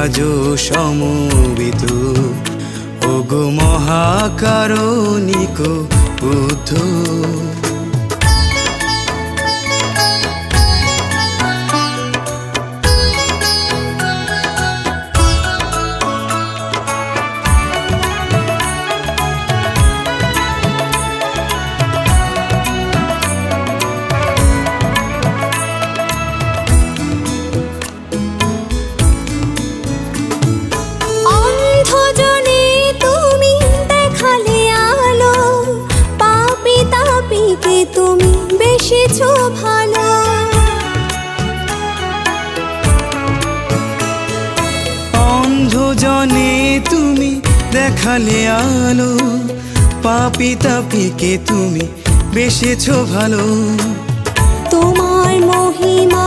আজো সমবেত, ওগো মহাকারণিক বুদ্ধ। তুমি বেসেছো ভালো, অন্ধজনে তুমি দেখালে আলো, পাপী তাপীকে তুমি বেসেছো ভালো। তোমার মহিমা